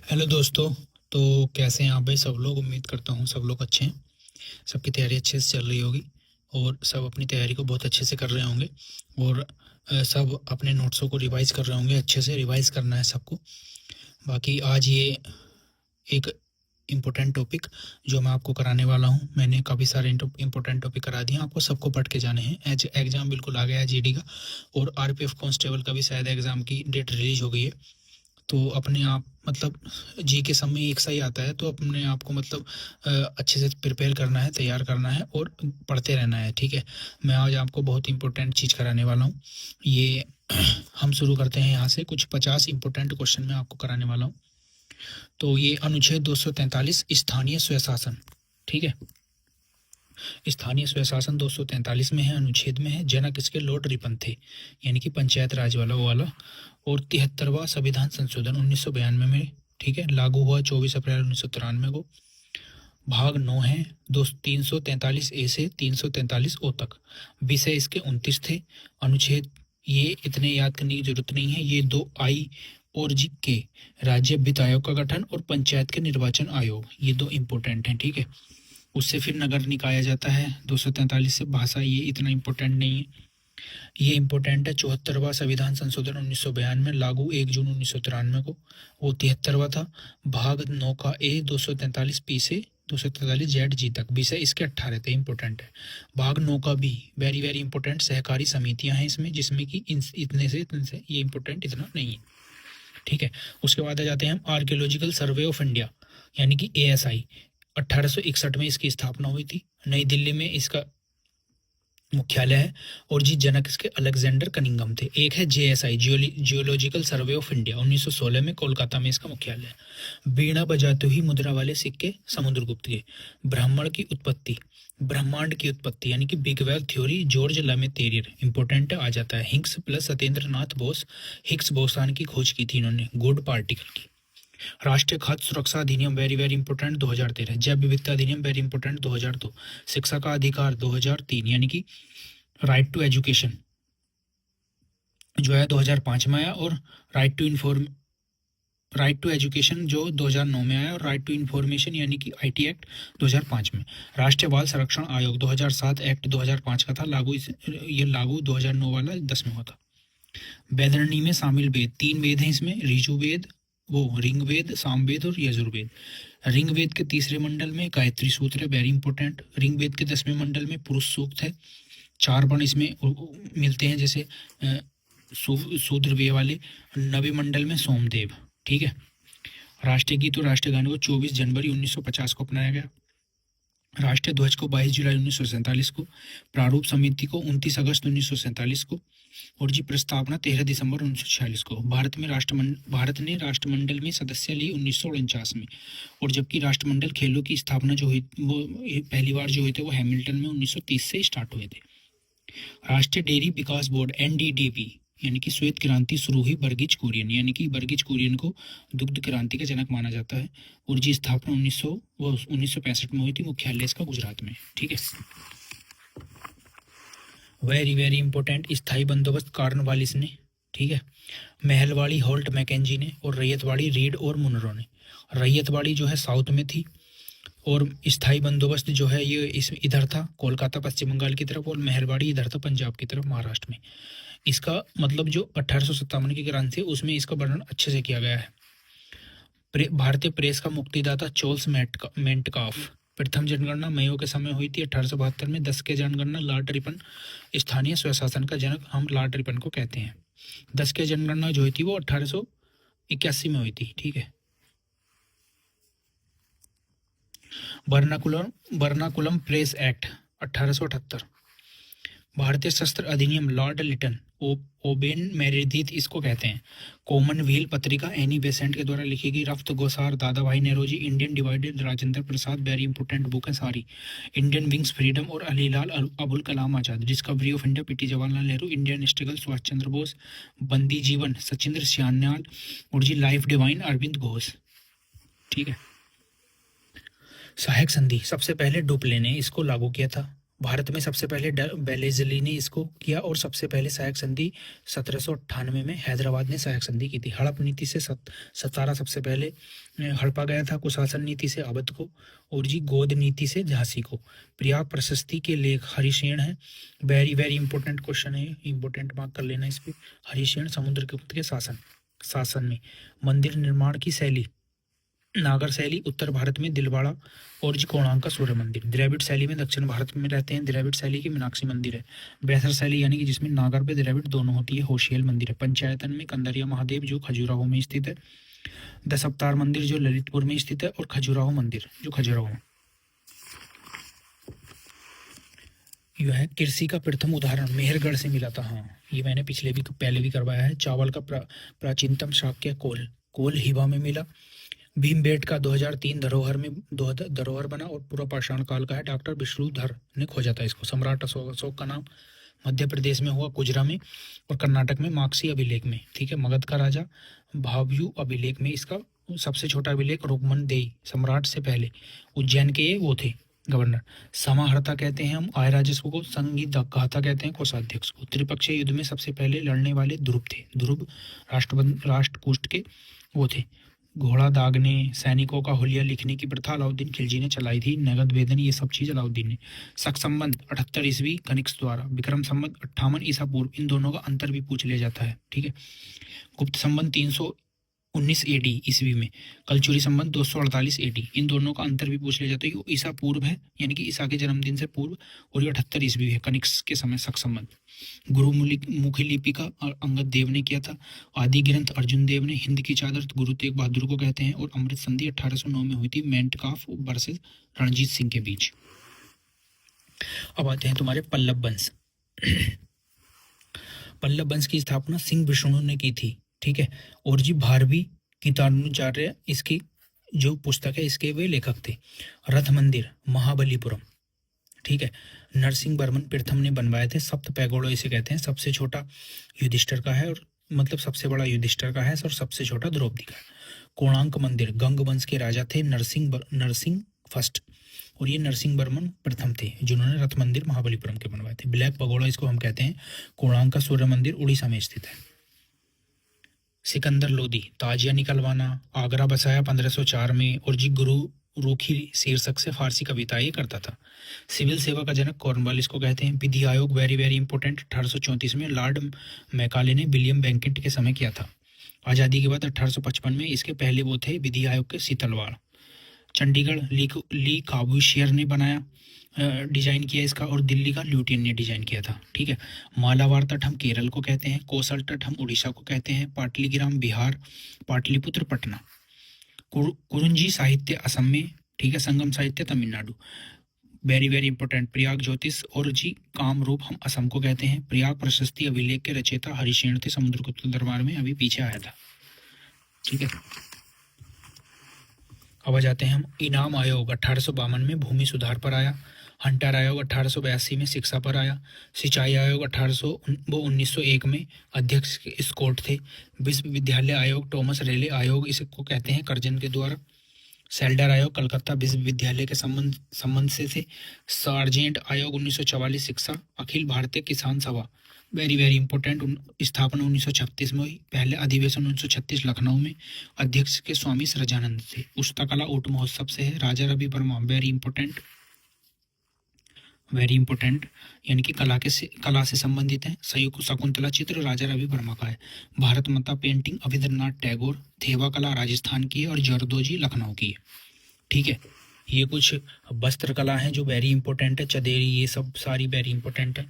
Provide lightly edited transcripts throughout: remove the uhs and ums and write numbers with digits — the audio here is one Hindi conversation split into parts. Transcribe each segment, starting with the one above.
हेलो दोस्तों। तो कैसे हैं आप भाई? सब लोग, उम्मीद करता हूँ सब लोग अच्छे हैं। सबकी तैयारी अच्छे से चल रही होगी और सब अपनी तैयारी को बहुत अच्छे से कर रहे होंगे। और सब अपने नोट्सों को रिवाइज कर रहे होंगे। अच्छे से रिवाइज करना है सबको। बाकी आज ये एक इम्पोर्टेंट टॉपिक जो मैं आपको कराने वाला हूँ, मैंने काफ़ी सारे इम्पोर्टेंट टॉपिक करा दिए हैं आपको, सबको पढ़ के जाने हैं। एज एग्ज़ाम बिल्कुल आ गया है जीडी का, और आरपीएफ कांस्टेबल का भी शायद एग्ज़ाम की डेट रिलीज हो गई है। तो अपने आप मतलब जी के समय एक सा ही आता है, तो अपने आप को मतलब अच्छे से प्रिपेयर करना है, तैयार करना है और पढ़ते रहना है। ठीक है। मैं आज आपको बहुत इंपॉर्टेंट चीज़ कराने वाला हूँ। ये हम शुरू करते हैं यहाँ से। कुछ 50 इंपॉर्टेंट क्वेश्चन मैं आपको कराने वाला हूँ। तो ये अनुच्छेद 243 स्थानीय स्वशासन। ठीक है। स्थानीय स्वशासन 243 में है, अनुच्छेद में है। जनक इसके लॉर्ड रिपन थे, यानी कि पंचायत राज वाला वो वाला। और 73वां संविधान संशोधन 1992 में, ठीक है, लागू हुआ 24 अप्रैल 1993 को। भाग 9 है, 343 ए से 343 ओ तक। विषय इसके 29 थे। अनुच्छेद ये इतने याद करने की जरूरत नहीं है। ये 2 आई और जी के, राज्य वित्त आयोग का गठन और पंचायत के निर्वाचन आयोग, ये 2 इम्पोर्टेंट हैं। ठीक है। उससे फिर नगर निकाया जाता है 243 से। भाषा ये इतना इम्पोर्टेंट नहीं है। ये इम्पोर्टेंट है 74वां संविधान संशोधन 1992 लागू 1 जून 1993 को। वो 73वां था। भाग 9 का ए 243 पी से 243 जेड जी तक। विषय इसके 18 थे, इम्पोर्टेंट है। भाग 9 का बी वेरी वेरी इंपॉर्टेंट, सहकारी समितियां हैं इसमें, जिसमें कि इतने से ये इम्पोर्टेंट इतना नहीं है। ठीक है। उसके बाद आ जाते हैं हम आर्कियोलॉजिकल सर्वे ऑफ इंडिया, यानी कि एएसआई। 1861 में इसकी स्थापना हुई थी। नई दिल्ली में इसका मुख्यालय है। और जी जनक इसके अलेक्जेंडर कनिंगम थे। एक है JSI, geological survey of India, 1916 में कोलकाता में इसका मुख्यालय है। बीणा बजाते हुई मुद्रा वाले सिक्के समुद्रगुप्त के। ब्राह्मण की उत्पत्ति, ब्रह्मांड की उत्पत्ति, यानी कि big bang theory, George Lemaitre, important आ जाता है। Higgs plus Satyendra Nath Bose, Higgs boson की खोज की थी इन्होंने, गुड पार्टिकल की। राष्ट्रीय खाद्य सुरक्षा अधिनियम वेरी वेरी इंपॉर्टेंट 2013। जैव विविधता अधिनियम वेरी इंपॉर्टेंट 2002। शिक्षा का अधिकार 2003, यानी कि राइट टू एजुकेशन जो है 2005 में आया। और राइट टू एजुकेशन जो 2009 में आया। और राइट टू इन्फॉर्मेशन यानी कि आईटी एक्ट 2005 में। राष्ट्रीय बाल संरक्षण आयोग 2007 एक्ट 2005 का था लागू। ये लागू 2009 वाला 10 में हुआ था। वैतरणी में शामिल वेद, 3 वेद हैं इसमें, ऋजुवेद, वो ऋग्वेद, सामवेद और यजुर्वेद। ऋग्वेद के तीसरे मंडल में गायत्री सूत्र है, वेरी इंपॉर्टेंट। ऋग्वेद के 10वें मंडल में पुरुष सूक्त है। 4 वर्ण इसमें मिलते हैं, जैसे शूद्र वे वाले। 9वें मंडल में सोमदेव। ठीक है। राष्ट्रीय गीत और राष्ट्रीय गाने को 24 जनवरी 1950 को अपनाया गया। राष्ट्रीय ध्वज को 22 जुलाई 1947 को। प्रारूप समिति को 29 अगस्त 1947 को। और जी प्रस्तावना 13 दिसंबर 1946 को। भारत ने राष्ट्रमंडल में सदस्य ली 1949 में। और जबकि राष्ट्रमंडल खेलों की स्थापना जो हुई वो पहली बार जो हुए थे वो हैमिल्टन में 1930 से स्टार्ट हुए थे। राष्ट्रीय डेयरी विकास बोर्ड एनडीडीबी, यानी कि श्वेत क्रांति शुरू हुई बर्गिज कुरियन, यानी कि बर्गिज कुरियन को दुग्ध क्रांति का जनक माना जाता है। और जी स्थापना 1965 में हुई थी। मुख्यालय इसका गुजरात में। ठीक है। वेरी वेरी इंपॉर्टेंट, स्थायी बंदोबस्त कार्नवालिस ने। ठीक है। महलवाड़ी होल्ट मैकेंजी ने। और रैयतवाड़ी रीड और मुनरो ने। रैयतवाड़ी जो है साउथ में थी, और स्थायी बंदोबस्त जो है ये इस इधर था कोलकाता पश्चिम बंगाल की तरफ, और महलवाड़ी इधर था पंजाब की तरफ, महाराष्ट्र में। इसका मतलब जो 1857 की क्रांति है उसमें इसका वर्णन अच्छे से किया गया है। भारतीय प्रेस का मुक्तिदाता चार्ल्स मेंटकाफ। प्रथम जनगणना मयो के समय हुई थी 1872 में। 10 के जनगणना लॉर्ड रिपन, स्थानीय स्वशासन का जनक हम लॉर्ड रिपन को कहते हैं। 10 के जनगणना जो हुई थी वो 1881 में हुई थी। ठीक है। बर्नाकुलम प्रेस एक्ट 1878। भारतीय शस्त्र अधिनियम लॉर्ड लिटन ओबेन मेरेडिथ इसको कहते हैं। कॉमनवेल्थ पत्रिका एनी बेसेंट के द्वारा लिखी गई। रफ्त गोसार Dadabhai Naoroji, Indian divided Rajendra Prasad, very important book है सारी। इंडियन विंग्स फ्रीडम और अलीलाल Abul Kalam Azad. Discovery of India पीटी जवाहरलाल नेहरू। Indian struggle Subhash Chandra Bose. बंदी जीवन सचिंद्र सियान्याल। और the life divine Aurobindo Ghosh. ठीक है। सहायक संधि सबसे पहले डुप्ले ने इसको लागू किया था। भारत में सबसे पहले बेलेजली ने इसको किया और सबसे पहले सहायक संधि 1798 में हैदराबाद ने सहायक संधि की थी। हड़प नीति से सतारा सबसे पहले हड़पा गया था, कुशासन नीति से अवध को, और जी गोद नीति से झांसी को। प्रयाग प्रशस्ति के लेख हरिशेन है, वेरी वेरी इंपॉर्टेंट क्वेश्चन है, इंपॉर्टेंट मार्क कर लेना इस पे। हरिशेन समुद्रगुप्त के शासन में। मंदिर निर्माण की शैली नागर शैली उत्तर भारत में दिलवाड़ा और जी कोणार्क का सूर्य मंदिर। द्रविड़ शैली में दक्षिण भारत में रहते हैं, द्रविड़ शैली की मीनाक्षी मंदिर है। बैसर शैली यानी कि जिसमें नागर पे द्रविड़ दोनों होती है, होशियल मंदिर है। पंचायतन में कंदरिया महादेव जो खजुराहो में स्थित है। दस अवतार मंदिर जो ललितपुर में स्थित है, और खजुराहो मंदिर जो खजुराहो में। यह है कृषि का प्रथम उदाहरण मेहरगढ़ से मिला था। हाँ, ये मैंने पहले भी करवाया है। चावल का प्राचीनतम शाक्य कोल हिबा में मिला। भीमबेटका 2003 धरोहर बना और पूरा पाषाण काल का है। डॉक्टर विष्णुधर ने खोजा था इसको। सम्राट अशोक का नाम मध्य प्रदेश में हुआ कुजरा में, और कर्नाटक में माक्सी अभिलेख में। ठीक है, मगध का राजा भावयु अभिलेख में इसका सबसे छोटा अभिलेख रुक्मन देई सम्राट से पहले उज्जैन के वो थे गवर्नर। समाहर्ता कहते हैं हम आय राजस्व को, संगीत गाथा कहते हैं कोषाध्यक्ष को। त्रिपक्षीय युद्ध में सबसे पहले लड़ने वाले ध्रुव थे। ध्रुव राष्ट्रकूट के वो थे। घोड़ा दागने, सैनिकों का हुलिया लिखने की प्रथा अलाउद्दीन खिलजी ने चलाई थी। नगद वेदन, ये सब चीज अलाउद्दीन ने। शक संबंध 78 ईस्वी कनिष्क द्वारा। विक्रम संबंध 58 ईसा पूर्व। इन दोनों का अंतर भी पूछ लिया जाता है। ठीक है। गुप्त संबंध 319 AD ईस्वी में। कलचुरी संबंध 248 AD। इन दोनों का अंतर भी पूछ लिया जाता है। ईसा पूर्व है, यानी कि ईसा के जन्मदिन से पूर्व, और ये 78 ईस्वी है कनिष्क के समय। शक संबंध गुरुमुखी लिपि का अंगद देव ने किया था। आदि ग्रंथ अर्जुन देव ने। हिंद की चादर गुरु तेग बहादुर को कहते हैं। और अमृत संधि 1809 में हुई थी मेंटकाफ वर्सेस रणजीत सिंह के बीच। अब आते हैं तुम्हारे पल्लव वंश। पल्लव वंश की स्थापना सिंह विष्णु ने की थी। ठीक है, और जी भारवी गीतानुचार्य इसकी जो पुस्तक है इसके वे लेखक थे। रथ मंदिर महाबलीपुरम। ठीक है, नरसिंह वर्मन प्रथम ने बनवाए थे। सप्त पैगोड़ा इसे कहते हैं। सबसे छोटा युधिष्ठिर का है, और मतलब सबसे बड़ा युधिष्ठिर का है, और सबसे छोटा द्रौपदी का है। कोणार्क मंदिर गंग वंश के राजा थे नरसिंह फर्स्ट, और ये नरसिंह वर्मन प्रथम थे जिन्होंने रथ मंदिर महाबलीपुरम के बनवाए थे। ब्लैक पगोड़ा इसको हम कहते हैं। कोणार्क का सूर्य मंदिर उड़ीसा में स्थित है। सिकंदर लोदी ताजिया निकलवाना। आगरा बसाया 1504 में, और जी गुरु रूखी शीर्षक से फारसी कविता ये करता था। सिविल सेवा का जनक कॉर्नवालिस को कहते हैं। विधि आयोग वेरी वेरी इंपॉर्टेंट 1834 में लॉर्ड मैकाले ने विलियम बैंकेट के समय किया था। आज़ादी के बाद 1855 में इसके पहले वो थे विधि आयोग के सीतलवाड़। चंडीगढ़ ली काबूशियर ने बनाया, डिजाइन किया इसका, और दिल्ली का ल्यूटियन ने डिजाइन किया था। ठीक है। मालाबार तट हम केरल को कहते हैं। कोसल तट हम उड़ीसा को कहते हैं। पाटलिग्राम बिहार। पाटलिपुत्र पटना। कुरुंजी साहित्य असम में। ठीक है। संगम साहित्य Tamil Nadu. Very very important Prayag ज्योतिष और जी कामरूप हम असम को कहते हैं। प्रयाग प्रशस्ति अभिलेख के रचयिता हरिशेन थे, समुद्रगुप्त दरबार में अभी पीछे आया था। ठीक है। अब आ जाते हैं हम इनाम आयोग 1852 में भूमि सुधार पर आया। हंटर आयोग 1882 में शिक्षा पर आया। सिंचाई आयोग 1901 में अध्यक्ष स्कॉट थे। विश्वविद्यालय आयोग टॉमस रेले आयोग इसको कहते हैं कर्जन के द्वारा। सेल्डर आयोग कलकत्ता विश्वविद्यालय के संबंध से थे। सार्जेंट आयोग 1944 शिक्षा। अखिल भारतीय किसान सभा वेरी वेरी इंपॉर्टेंट स्थापना 1936 में हुई। पहले अधिवेशन 1936 लखनऊ में। अध्यक्ष के स्वामी सृजानंद थे। पुस्तकला ऊट महोत्सव से है। राजा रवि वर्मा वेरी इंपॉर्टेंट यानी कि कला से संबंधित है। संयुक्त शकुंतला चित्र राजा रवि वर्मा का है। भारत माता पेंटिंग अविंद्रनाथ टैगोर। थेवा कला राजस्थान की है और जरदोजी लखनऊ की है। ठीक है। ये कुछ वस्त्र कला है जो वेरी इंपॉर्टेंट है। चदेरी ये सब सारी वेरी इंपॉर्टेंट है।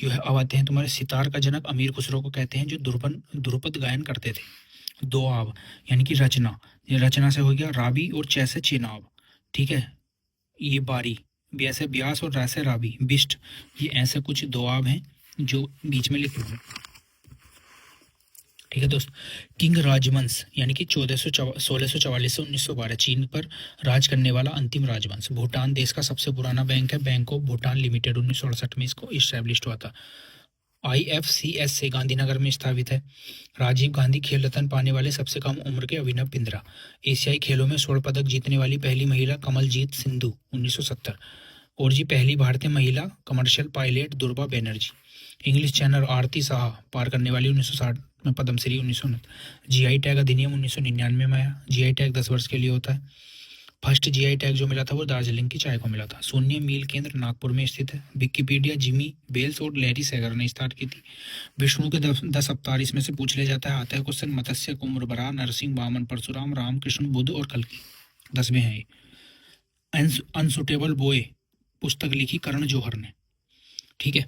ये अब आते हैं तुम्हारे सितार का जनक अमीर खुसरो को कहते हैं, जो ध्रुपद गायन करते थे। दो आव यानी कि रचना, ये रचना से हो गया राबी और चैसे चेनाब। ठीक है। ये बारी वैसे ब्यास और रैसे राबी बिस्ट, ये ऐसे कुछ दो आव हैं जो बीच में लिखे हुए। ठीक है दोस्त। किंग राजवंश यानी कि 1644 से 1912 चीन पर राज करने वाला अंतिम राजवंश। भूटान देश का सबसे पुराना बैंक है। बैंक ऑफ भूटान लिमिटेड 1968 में इसको इस्टेब्लिश हुआ था। IFCS से गांधीनगर में स्थापित है। राजीव गांधी खेल रत्न पाने वाले सबसे कम उम्र के अभिनव बिंद्रा। एशियाई खेलों में स्वर्ण पदक जीतने वाली पहली महिला कमलजीत सिंधु 1970। और जी पहली भारतीय महिला commercial pilot Durga Banerjee. English Channel Arati Shah पार करने वाली 1960 में पद्मश्री 1959। जीआई टैग अधिनियम 1999 में आया। जीआई टैग 10 वर्ष के लिए होता है। फर्स्ट जीआई टैग जो मिला था वो दार्जिलिंग की चाय को मिला था। शून्य मील केंद्र नागपुर में स्थित है। विकिपीडिया जिमी बेल्स और लैरी सैगर ने स्टार्ट की थी। विष्णु के 10 अवतार इसमें से पूछ लिया जाता है। आता है क्वेश्चन, मत्स्य, कुम्भ, बराह, नरसिंह, वामन, परशुराम, राम, कृष्ण, बुद्ध और कल्कि। 10वें हैं ये। अनसुटेबल बॉय पुस्तक लिखी करण जौहर ने। ठीक है।